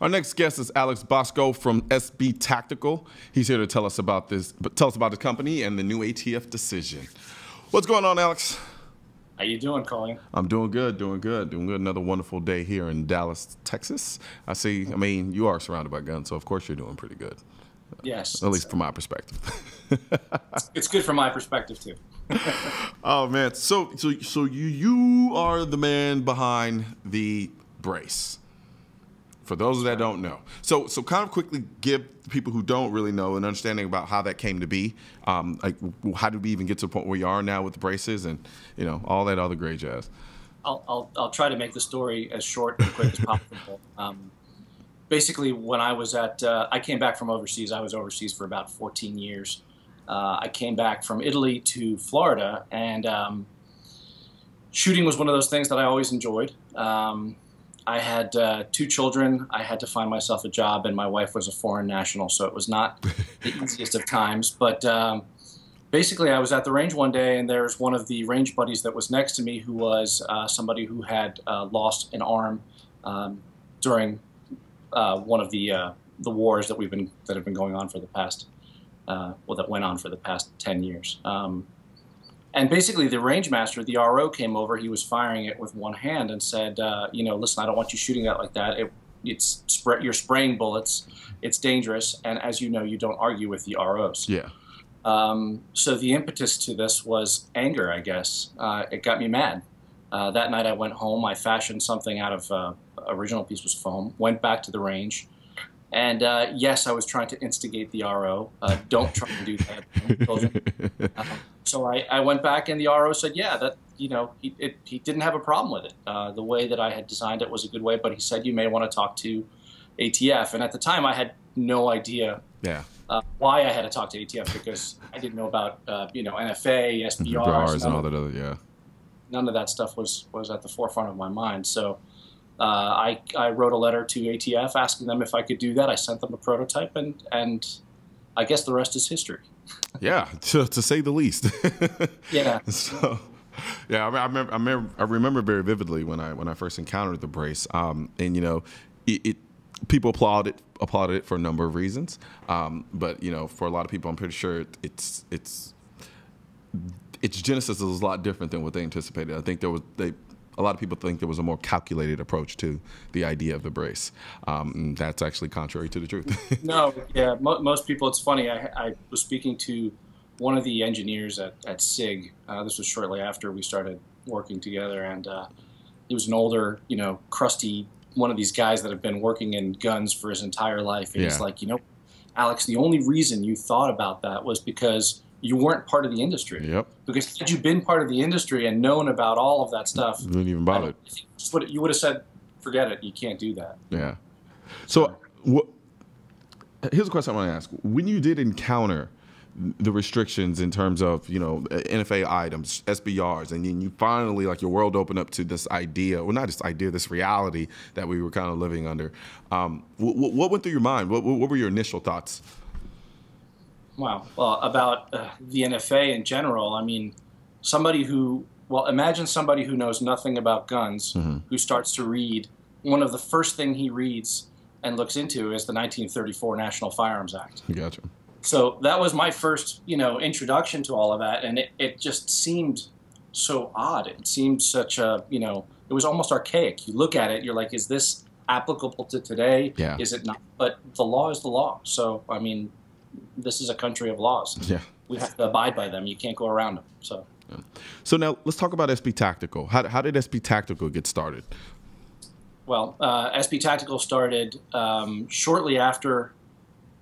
Our next guest is Alex Bosco from SB Tactical. He's here to tell us about his company and the new ATF decision. What's going on, Alex? How you doing, Colion? I'm doing good. Another wonderful day here in Dallas, Texas. I mean, you are surrounded by guns, so of course you're doing pretty good. Yes. At least from my perspective. It's good from my perspective, too. Oh, man. So you are the man behind the brace. For those that don't know. So kind of quickly give people who don't really know an understanding about how that came to be. Like, how did we even get to the point where we are now with the braces and, you know, all that other great jazz? I'll try to make the story as short and quick as possible. Basically, when I was I came back from overseas. I was overseas for about 14 years. I came back from Italy to Florida, and shooting was one of those things that I always enjoyed. I had 2 children. I had to find myself a job, and my wife was a foreign national, so it was not the easiest of times. But basically, I was at the range one day, and there's one of the range buddies that was next to me who was somebody who had lost an arm during one of the wars that have been going on for the past that went on for the past 10 years. And basically, the range master, the RO, came over. He was firing it with one hand and said, you know, listen, I don't want you shooting that like that. You're spraying bullets. It's dangerous. And as you know, you don't argue with the ROs. Yeah. So the impetus to this was anger, I guess. It got me mad. That night I went home. I fashioned something out of original piece was foam, went back to the range. And yes, I was trying to instigate the RO. Don't try to do that. So I went back, and the RO said, yeah, that, you know, he didn't have a problem with it. The way that I had designed it was a good way, but he said you may want to talk to ATF. And at the time, I had no idea why I had to talk to ATF, because I didn't know about you know, NFA, SBRs, and all that other, yeah. None of that stuff was at the forefront of my mind. So I wrote a letter to ATF asking them if I could do that. I sent them a prototype, and I guess the rest is history. Yeah, to say the least. Yeah. So, yeah, I remember very vividly when I first encountered the brace, and you know, people applauded it for a number of reasons, but you know, for a lot of people, I'm pretty sure its genesis is a lot different than what they anticipated. I think a lot of people think there was a more calculated approach to the idea of the brace. And that's actually contrary to the truth. No, yeah, most people, it's funny, I was speaking to one of the engineers at SIG. This was shortly after we started working together, and he was an older, you know, crusty, one of these guys that have been working in guns for his entire life. And he's like, you know, Alex, the only reason you thought about that was because you weren't part of the industry. Yep. Because had you been part of the industry and known about all of that stuff, you wouldn't even bother. You would have said, forget it, you can't do that. Yeah. So here's a question I want to ask. When you did encounter the restrictions in terms of, you know, NFA items, SBRs, and then you finally, like, your world opened up to this idea, well, not this idea, this reality that we were kind of living under, what went through your mind? What were your initial thoughts? Wow. Well, about the NFA in general, I mean, imagine somebody who knows nothing about guns, who starts to read, one of the first thing he reads and looks into is the 1934 National Firearms Act. Gotcha. So that was my first, you know, introduction to all of that, and it just seemed so odd. It seemed such a, you know, it was almost archaic. You look at it, you're like, is this applicable to today? Yeah. Is it not? But the law is the law. So, I mean, this is a country of laws. Yeah. We have to abide by them. You can't go around them. So. Yeah. So now let's talk about SB Tactical. How did SB Tactical get started? Well, SB Tactical started shortly after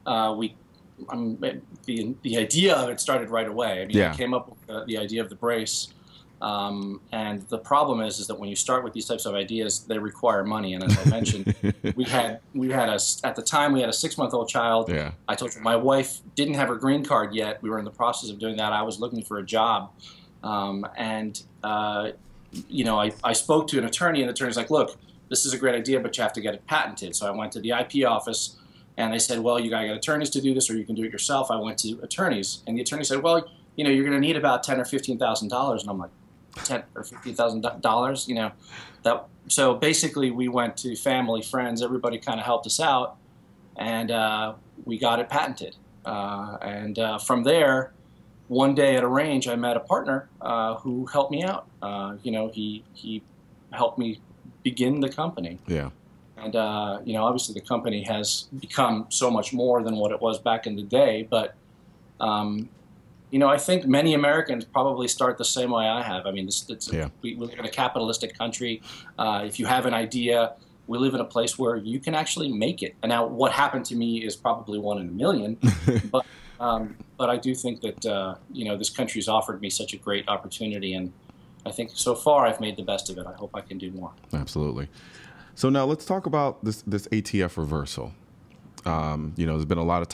the idea of it started right away. I mean, I came up with the idea of the brace. And the problem is that when you start with these types of ideas, they require money. And as I mentioned, at the time we had a 6-month-old child. Yeah. I told you my wife didn't have her green card yet. We were in the process of doing that. I was looking for a job, you know, I spoke to an attorney, and the attorney's like, "Look, this is a great idea, but you have to get it patented." So I went to the IP office, and they said, "Well, you gotta get attorneys to do this, or you can do it yourself." I went to attorneys, and the attorney said, "Well, you know, you're going to need about $10,000 or $15,000. And I'm like, $10,000 or $50,000. You know, that. So basically, we went to family, friends, everybody kind of helped us out, and we got it patented. From there, one day at a range, I met a partner who helped me out. You know, he helped me begin the company. Yeah. And, you know, obviously the company has become so much more than what it was back in the day. But, you know, I think many Americans probably start the same way I have. I mean, we live in a capitalistic country. If you have an idea, we live in a place where you can actually make it. And now what happened to me is probably 1 in a million. But I do think that, you know, this country's offered me such a great opportunity. And I think so far I've made the best of it. I hope I can do more. Absolutely. So now let's talk about this ATF reversal. You know, there's been a lot of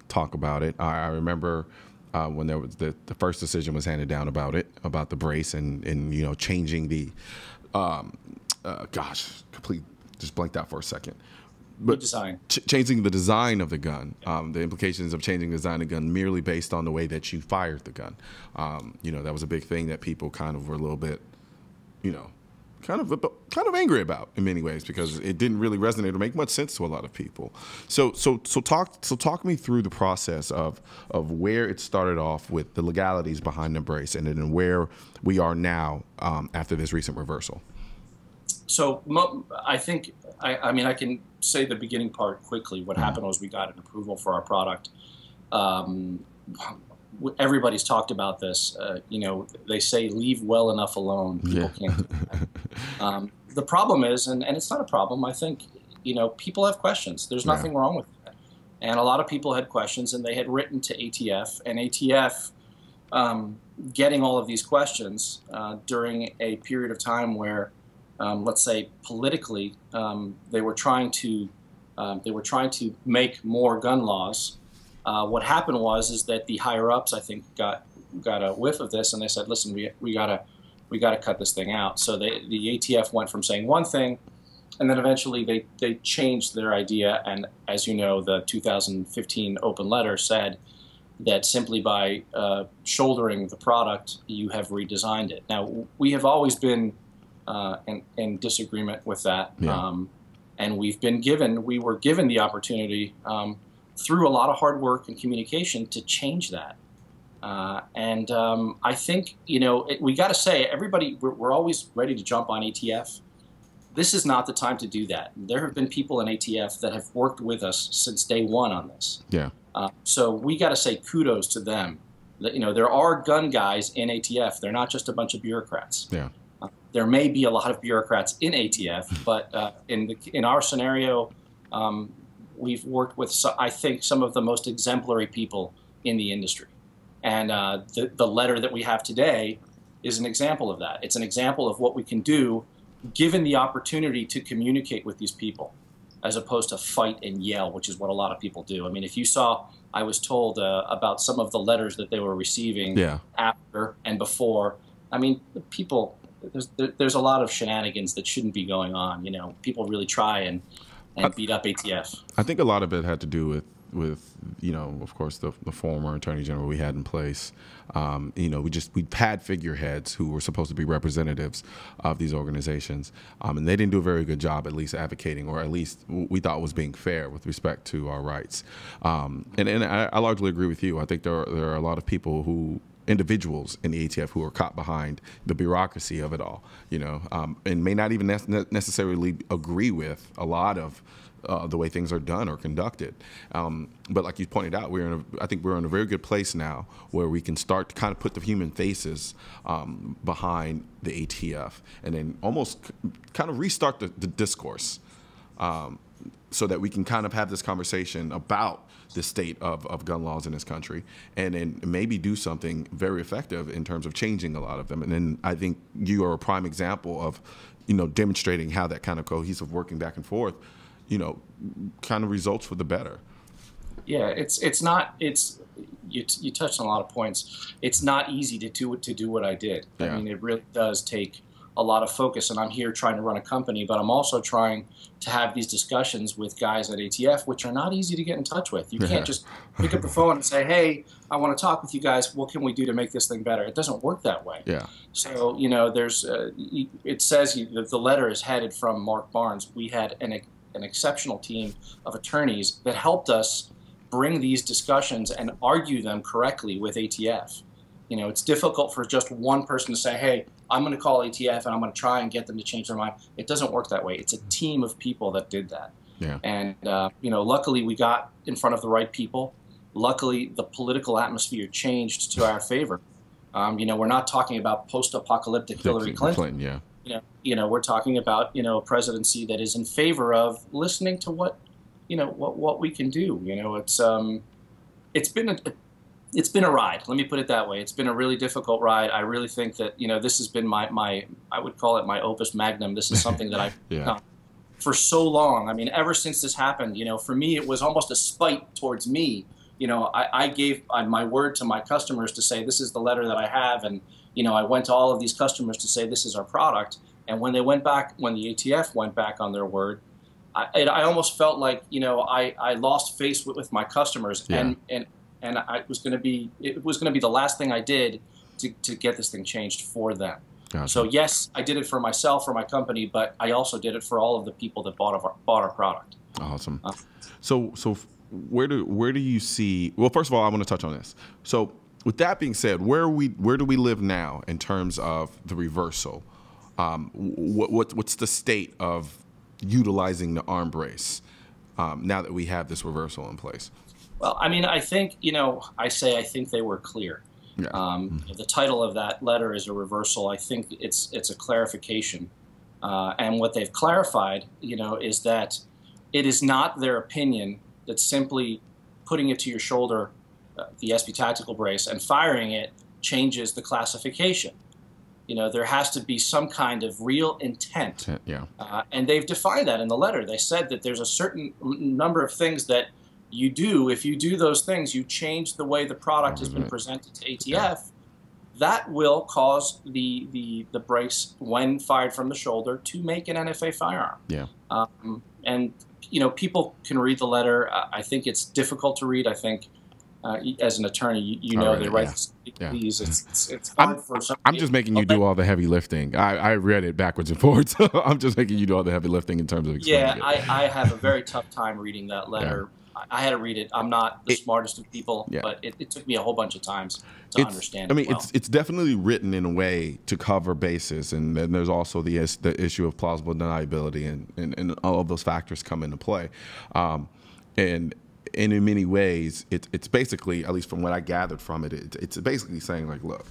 talk about it. I remember when there was the first decision was handed down about it, about the brace and you know, changing the just blanked out for a second. But design. Changing the design of the gun, the implications of changing the design of the gun merely based on the way that you fired the gun. You know, that was a big thing that people kind of were a little bit, you know, kind of angry about in many ways, because it didn't really resonate or make much sense to a lot of people. So talk me through the process of where it started off with the legalities behind the brace, and then where we are now after this recent reversal. So I think, I mean, I can say the beginning part quickly. What happened was we got an approval for our product. Everybody's talked about this. You know, they say leave well enough alone. People can't do that. The problem is, and it's not a problem, I think, you know, people have questions. There's nothing wrong with that. And a lot of people had questions, and they had written to ATF. And ATF, getting all of these questions during a period of time where, let's say politically, they were trying to make more gun laws. What happened is that the higher ups, I think, got a whiff of this, and they said, "Listen, we gotta cut this thing out." So the ATF went from saying one thing, and then eventually they changed their idea. And as you know, the 2015 open letter said that simply by shouldering the product, you have redesigned it. Now, we have always been in disagreement with that, and we were given the opportunity through a lot of hard work and communication to change that. I think, you know, we got to say, everybody, we're always ready to jump on ATF. This is not the time to do that. There have been people in ATF that have worked with us since day one on this. Yeah. So we got to say kudos to them. That, you know, there are gun guys in ATF. They're not just a bunch of bureaucrats. Yeah. There may be a lot of bureaucrats in ATF, but in our scenario, we've worked with, I think, some of the most exemplary people in the industry. And the letter that we have today is an example of that. It's an example of what we can do given the opportunity to communicate with these people, as opposed to fight and yell, which is what a lot of people do. I mean, if you saw, I was told about some of the letters that they were receiving after and before. I mean, people, there's a lot of shenanigans that shouldn't be going on. You know, people really try and beat up ATF. I think a lot of it had to do with you know, of course, the former Attorney General we had in place. You know, we had figureheads who were supposed to be representatives of these organizations, and they didn't do a very good job, at least advocating, or at least we thought was being fair with respect to our rights. And I largely agree with you. I think there are a lot of people individuals in the ATF who are caught behind the bureaucracy of it all, you know, and may not even necessarily agree with a lot of the way things are done or conducted. But like you pointed out, I think we're in a very good place now where we can start to kind of put the human faces behind the ATF, and then almost kind of restart the discourse so that we can kind of have this conversation about the state of gun laws in this country, and then maybe do something very effective in terms of changing a lot of them. And then I think you are a prime example of, you know, demonstrating how that kind of cohesive working back and forth, you know, kind of results for the better. Yeah, you touched on a lot of points. It's not easy to do what I did. I mean, it really does take a lot of focus, and I'm here trying to run a company, but I'm also trying to have these discussions with guys at ATF, which are not easy to get in touch with. You can't just pick up the phone and say, hey, I want to talk with you guys. What can we do to make this thing better? It doesn't work that way. Yeah. So, there's, it says that the letter is headed from Mark Barnes. We had an exceptional team of attorneys that helped us bring these discussions and argue them correctly with ATF. It's difficult for just one person to say, hey, I'm going to call ATF and I'm going to try and get them to change their mind. It doesn't work that way. It's a team of people that did that. Yeah. And, luckily we got in front of the right people. Luckily, the political atmosphere changed to our favor. We're not talking about post-apocalyptic Hillary Clinton. Yeah. We're talking about, a presidency that is in favor of listening to what we can do. It's been a ride. Let me put it that way. It's been a really difficult ride. I really think that, this has been my I would call it my opus magnum. This is something that I've done for so long. I mean, ever since this happened, for me, it was almost a spite towards me. I gave my word to my customers to say, this is the letter that I have. And, I went to all of these customers to say, this is our product. And when they went back, when the ATF went back on their word, I almost felt like, I lost face with my customers. Yeah. And it was going to be the last thing I did to get this thing changed for them. Gotcha. So yes, I did it for myself, for my company, but I also did it for all of the people that bought our product. Awesome. So where do you see? Well, first of all, I want to touch on this. So with that being said, where do we live now in terms of the reversal? What's the state of utilizing the arm brace now that we have this reversal in place? Well, I mean, I think, I think they were clear. Yeah. The title of that letter is a reversal. I think it's a clarification. And what they've clarified, is that it is not their opinion that simply putting it to your shoulder, the SB Tactical brace, and firing it changes the classification. There has to be some kind of real intent. Yeah. And they've defined that in the letter. They said that there's a certain number of things that you do. If you do those things, you change the way the product has been presented to ATF. Yeah. That will cause the brace, when fired from the shoulder, to make an NFA firearm. Yeah. And people can read the letter. I think it's difficult to read. I think as an attorney, they write these. It's hard for some. I'm just making you do all the heavy lifting. I read it backwards and forwards. I'm just making you do all the heavy lifting in terms of explaining it. I have a very tough time reading that letter. Yeah. I had to read it. I'm not the smartest of people, but it took me a whole bunch of times to understand it. I mean, it's definitely written in a way to cover bases, and then there's also the issue of plausible deniability, and all of those factors come into play. And in many ways, it's basically, at least from what I gathered from it, it's basically saying, like, look,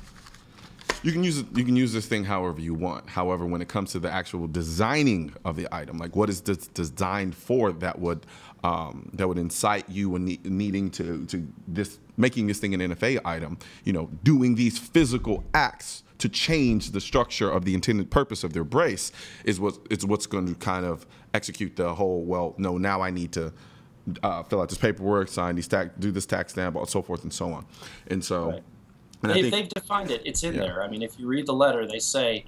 you can use this thing however you want. However, when it comes to the actual designing of the item, like what is this designed for, that would incite you in needing to making this thing an NFA item, doing these physical acts to change the structure of the intended purpose of their brace is what's going to kind of execute the whole, well, no, now I need to fill out this paperwork, sign these do this tax stamp, so forth and so on. And so. Right. They've defined it. It's in there. I mean, if you read the letter, they say,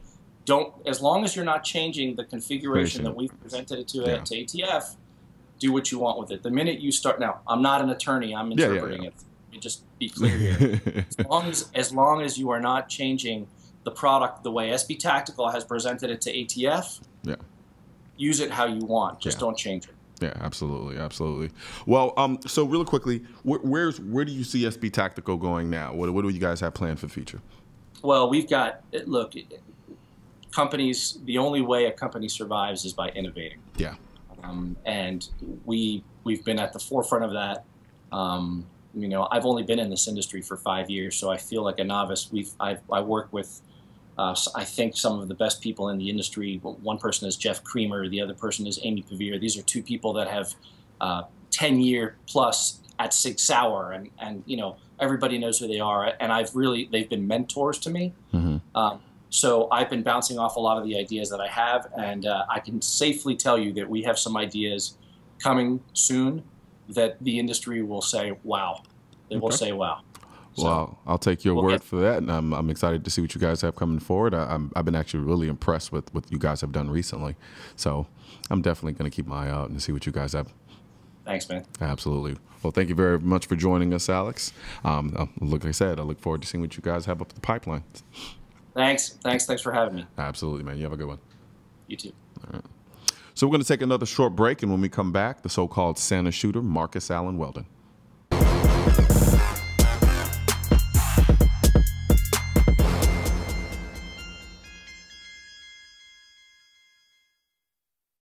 as long as you're not changing the configuration that we've presented it to ATF, do what you want with it. The minute you start, now, I'm not an attorney. I'm interpreting it. Let me just be clear here. as long as you are not changing the product the way SB Tactical has presented it to ATF, use it how you want. Just don't change it. Yeah, absolutely, absolutely. Well, so really quickly, where do you see SB Tactical going now? What do you guys have planned for the future? Well, we've got, look, companies, the only way a company survives is by innovating. Yeah. And we've been at the forefront of that. I've only been in this industry for 5 years, so I feel like a novice. I work with I think some of the best people in the industry. One person is Jeff Creamer, the other person is Amy Pavir. These are two people that have 10-year plus at Sig Sauer, and everybody knows who they are. And they've been mentors to me. Mm-hmm. So I've been bouncing off a lot of the ideas that I have, and I can safely tell you that we have some ideas coming soon that the industry will say, wow. They will say, wow. Well, I'll take your word for that, and I'm excited to see what you guys have coming forward. I've been actually really impressed with what you guys have done recently, so I'm definitely going to keep my eye out and see what you guys have. Thanks, man. Absolutely. Well, thank you very much for joining us, Alex. Like I said, I look forward to seeing what you guys have up the pipeline. Thanks for having me. Absolutely, man. You have a good one. You too. All right. So we're going to take another short break, and when we come back, the so-called Santa shooter, Marcus Allen Weldon.